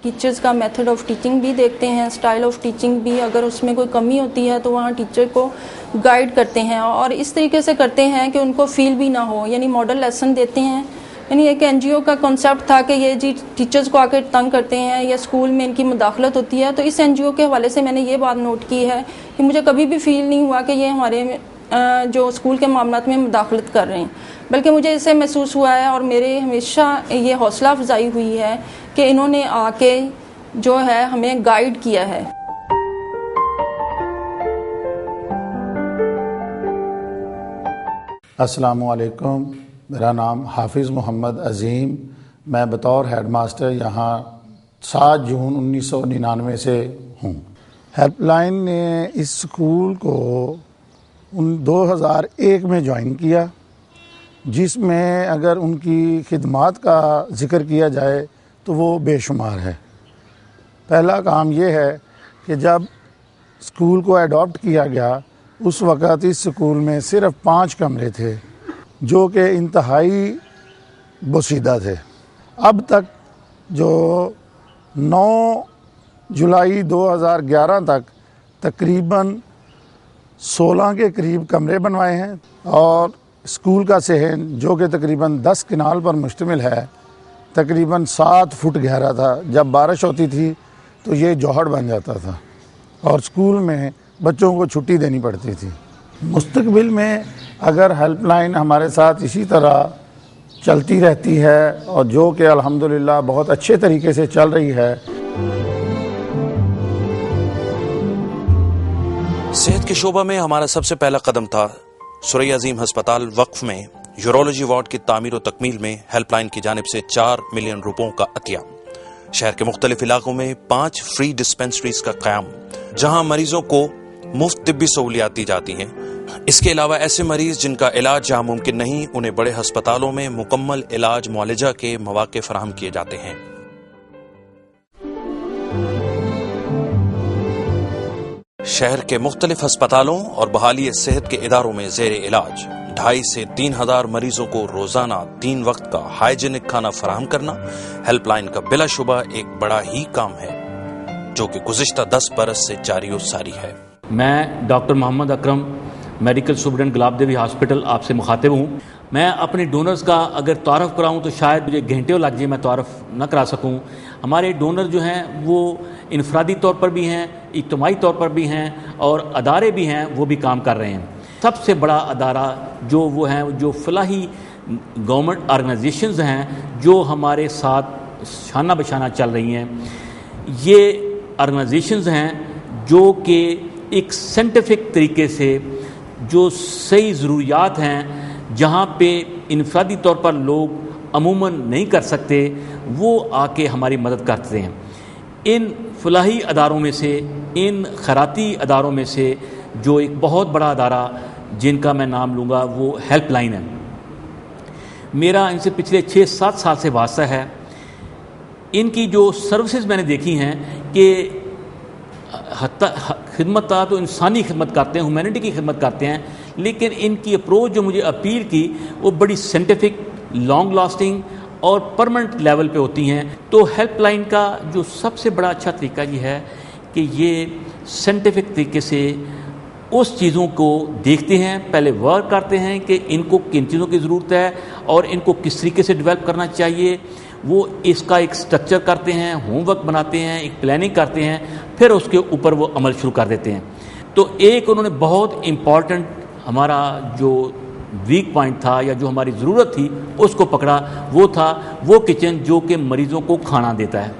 Teachers का method of teaching भी देखते हैं, स्टाइल ऑफ टीचिंग भी, अगर उसमें कोई कमी होती है तो वहाँ टीचर को गाइड करते हैं और इस तरीके से करते हैं कि उनको फील भी ना हो, यानी मॉडल लेसन देते हैं। यानी एक एनजीओ का कॉन्सेप्ट था कि ये जी टीचर्स को आकर तंग करते हैं या स्कूल में इनकी मुदाखलत होती है, तो इस एनजीओ के हवाले से मैंने ये बात नोट की है कि मुझे कभी भी फील नहीं हुआ कि ये हमारे जो स्कूल के मामलात में मुदाखलत कर रहे हैं, बल्कि मुझे इससे महसूस हुआ है और मेरे हमेशा ये हौसला अफजाई हुई है कि इन्होंने आके जो है हमें गाइड किया है। अस्सलामु अलैकुम, मेरा नाम हाफिज़ मोहम्मद अज़ीम, मैं बतौर हेड मास्टर यहाँ 7 जून 1999 से हूँ। हेल्पलाइन ने इस स्कूल को 2001 में ज्वाइन किया, जिसमें अगर उनकी खिदमात का ज़िक्र किया जाए तो वो बेशुमार है। पहला काम ये है कि जब स्कूल को अडॉप्ट किया गया उस वक़्त इस स्कूल में सिर्फ़ 5 कमरे थे जो कि इंतहाई बोसीदा थे। अब तक जो 9 जुलाई 2011 तक तकरीबन 16 के करीब कमरे बनवाए हैं और स्कूल का सहन जो कि तकरीबन 10 किनाल पर मुश्तमिल है तकरीबन 7 फुट गहरा था। जब बारिश होती थी तो ये जोहड़ बन जाता था और स्कूल में बच्चों को छुट्टी देनी पड़ती थी। मुस्तकबिल में अगर हेल्पलाइन हमारे साथ इसी तरह चलती रहती है और जो कि अल्हम्दुलिल्लाह बहुत अच्छे तरीके से चल रही है। सेहत के शोबा में हमारा सबसे पहला कदम था सुरैया अजीम हस्पताल वक्फ में यूरोलॉजी वार्ड की तामीर और तकमील में हेल्पलाइन की जानिब से 4 मिलियन रुपयों का अतिया। शहर के मुख्तलिफ इलाकों में 5 फ्री डिस्पेंसरीज का क़याम, जहां मरीजों को मुफ्त तिब्बी सहूलियात दी जाती हैं। इसके अलावा ऐसे मरीज जिनका इलाज जहां मुमकिन नहीं, उन्हें बड़े अस्पतालों में मुकम्मल इलाज मुआलजा के मौके फराहम किए जाते हैं। शहर के मुख्तलिफ अस्पतालों और बहाली सेहत के इदारों में जेर इलाज 2,500 से 3,000 मरीजों को रोजाना 3 वक्त का हाइजीनिक खाना फराहम करना हेल्पलाइन का बिलाशुबा एक बड़ा ही काम है जो कि गुज़िश्ता 10 बरस से जारी और सारी है। मैं doctor Mohammad Akram, medical superintendent गुलाब देवी हॉस्पिटल आपसे मुखातिब हूँ। मैं अपने डोनर्स का अगर तारफ़ कराऊँ तो शायद मुझे घंटे लग जाए, मैं तारफ़ न करा सकूँ। हमारे डोनर जो हैं वो इनफरादी तौर पर भी हैं, इज्तिमाई तौर पर भी हैं और अदारे भी हैं, वो भी काम कर रहे हैं। सबसे बड़ा अदारा जो वो हैं जो फलाही गवर्नमेंट ऑर्गेनाइजेशंस हैं जो हमारे साथ शाना बशाना चल रही हैं, ये ऑर्गेनाइजेशंस हैं जो कि एक साइंटिफिक तरीके से जो सही ज़रूरियात हैं जहाँ पे इनफरादी तौर पर लोग अमूमन नहीं कर सकते, वो आके हमारी मदद करते हैं। इन फलाही अदारों में से, इन खैराती अदारों में से जो एक बहुत बड़ा अदारा जिनका मैं नाम लूँगा वो हेल्पलाइन है। मेरा इनसे पिछले 6-7 साल से वास्ता है। इनकी जो सर्विसेज मैंने देखी हैं कि खिदमत तो इंसानी खिदमत करते हैं, ह्यूमैनिटी की खिदमत करते हैं, लेकिन इनकी अप्रोच जो मुझे अपील की वो बड़ी साइंटिफिक, लॉन्ग लास्टिंग और परमानेंट लेवल पे होती हैं। तो हेल्पलाइन का जो सबसे बड़ा अच्छा तरीका ये है कि ये साइंटिफिक तरीके से उस चीज़ों को देखते हैं, पहले वर्क करते हैं कि इनको किन चीज़ों की ज़रूरत है और इनको किस तरीके से डेवलप करना चाहिए। वो इसका एक स्ट्रक्चर करते हैं, होमवर्क बनाते हैं, एक प्लानिंग करते हैं, फिर उसके ऊपर वो अमल शुरू कर देते हैं। तो एक उन्होंने बहुत इम्पॉर्टेंट हमारा जो वीक पॉइंट था या जो हमारी ज़रूरत थी उसको पकड़ा, वो था वो किचन जो कि मरीज़ों को खाना देता है।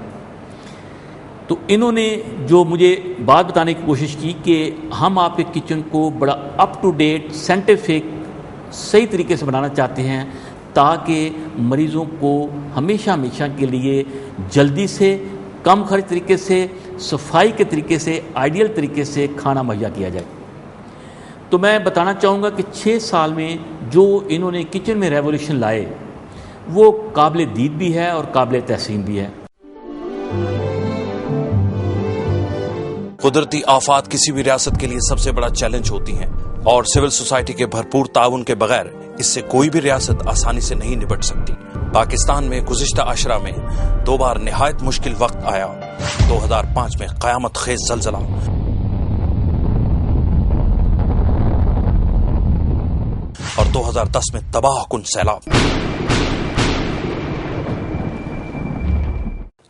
तो इन्होंने जो मुझे बात बताने की कोशिश की कि हम आपके किचन को बड़ा अप टू डेट, साइंटिफिक, सही तरीके से बनाना चाहते हैं ताकि मरीज़ों को हमेशा के लिए जल्दी से, कम खर्च तरीके से, सफाई के तरीके से, आइडियल तरीके से खाना मुहैया किया जाए। तो मैं बताना चाहूँगा कि 6 साल में जो इन्होंने किचन में रेवोल्यूशन लाए वो काबिल दीद भी है और काबिल तहसीन भी है। कुदरती आफात किसी भी रियासत के लिए सबसे बड़ा चैलेंज होती हैं और सिविल सोसाइटी के भरपूर ताउन के बगैर اس سے کوئی بھی ریاست آسانی سے نہیں نپٹ سکتی۔ پاکستان میں گزشتہ عشرہ میں 2 بار نہایت مشکل وقت آیا۔ 2005 میں قیامت خیز زلزلہ اور 2010 میں تباہ کن سیلاب۔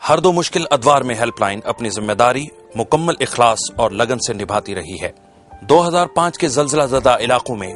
ہر 2 مشکل ادوار میں ہیلپ لائن اپنی ذمہ داری مکمل اخلاص اور لگن سے نبھاتی رہی ہے۔ 2005 کے زلزلہ زدہ علاقوں میں